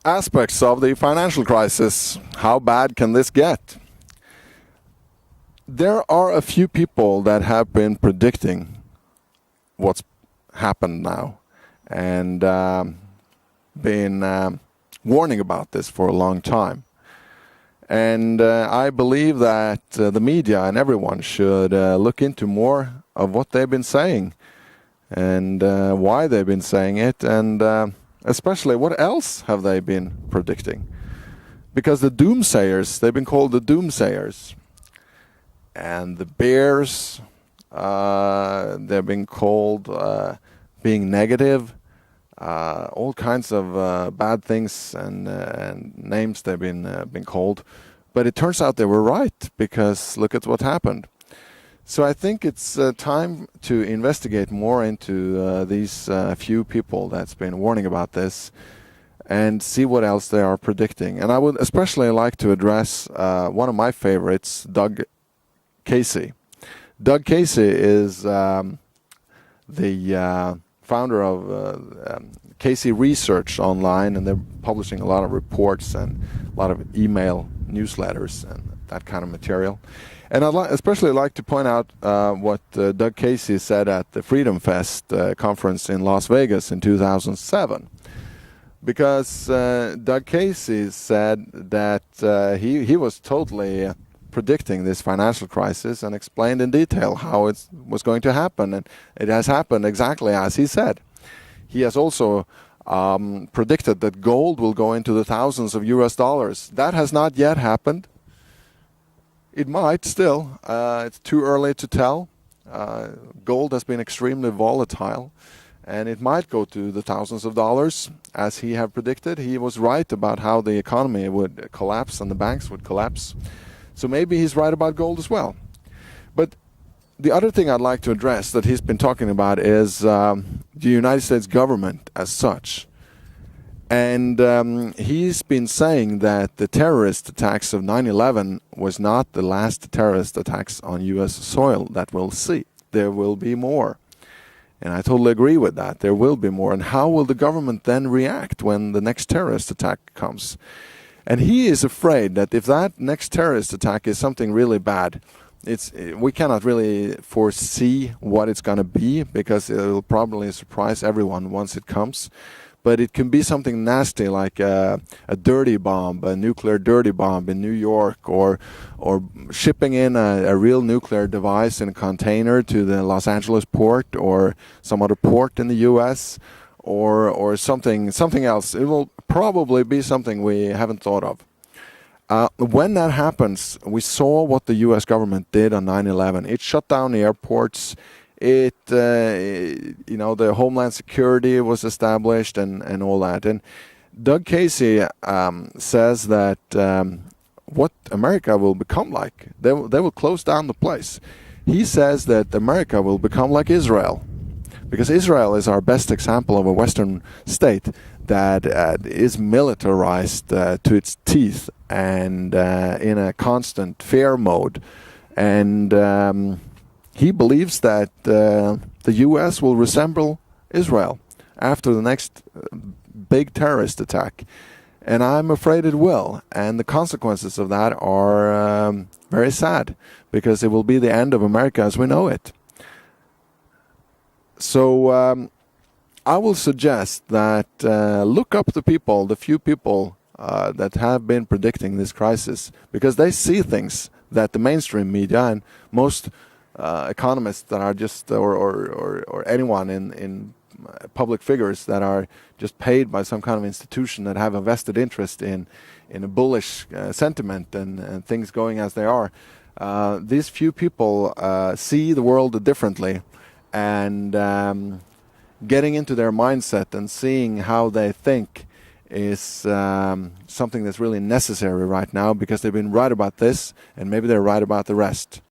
aspects of the financial crisis. How bad can this get? There are a few people that have been predicting what's happened now and been warning about this for a long time. And I believe that the media and everyone should look into more of what they've been saying and why they've been saying it, and especially what else have they been predicting. Because the doomsayers, they've been called the doomsayers. And the bears, they've been called being negative. All kinds of bad things and names they've been called. But it turns out they were right, because look at what happened. So I think it's time to investigate more into these few people that's been warning about this and see what else they are predicting. And I would especially like to address one of my favorites, Doug Casey. Doug Casey is the founder of Casey Research Online, and they're publishing a lot of reports and a lot of email newsletters and that kind of material. And I'd especially like to point out what Doug Casey said at the Freedom Fest conference in Las Vegas in 2007. Because Doug Casey said that he was totally predicting this financial crisis and explained in detail how it was going to happen. And it has happened exactly as he said. He has also predicted that gold will go into the thousands of US dollars. That has not yet happened. It might still. It's too early to tell. Gold has been extremely volatile, and it might go to the thousands of dollars, as he had predicted. He was right about how the economy would collapse and the banks would collapse. So maybe he's right about gold as well. But the other thing I'd like to address that he's been talking about is the United States government as such. And he's been saying that the terrorist attacks of 9/11 was not the last terrorist attacks on U.S. soil that we'll see. There will be more. And I totally agree with that. There will be more. And how will the government then react when the next terrorist attack comes? And he is afraid that if that next terrorist attack is something really bad, we cannot really foresee what it's going to be, because it will probably surprise everyone once it comes. But it can be something nasty, like a dirty bomb, a nuclear dirty bomb in New York, or shipping in a real nuclear device in a container to the Los Angeles port or some other port in the U.S., or something else. It will probably be something we haven't thought of. When that happens, we saw what the U.S. government did on 9/11. It shut down the airports. The Homeland Security was established and all that. And Doug Casey says that what America will become like, they will close down the place. He says that America will become like Israel, because Israel is our best example of a Western state that is militarized to its teeth and in a constant fear mode. And he believes that the U.S. will resemble Israel after the next big terrorist attack. And I'm afraid it will. And the consequences of that are very sad, because it will be the end of America as we know it. So I will suggest that look up the few people that have been predicting this crisis, because they see things that the mainstream media and most economists that are just, or anyone in public figures that are just paid by some kind of institution that have a vested interest in a bullish sentiment and things going as they are. These few people see the world differently, and getting into their mindset and seeing how they think is something that's really necessary right now, because they've been right about this and maybe they're right about the rest.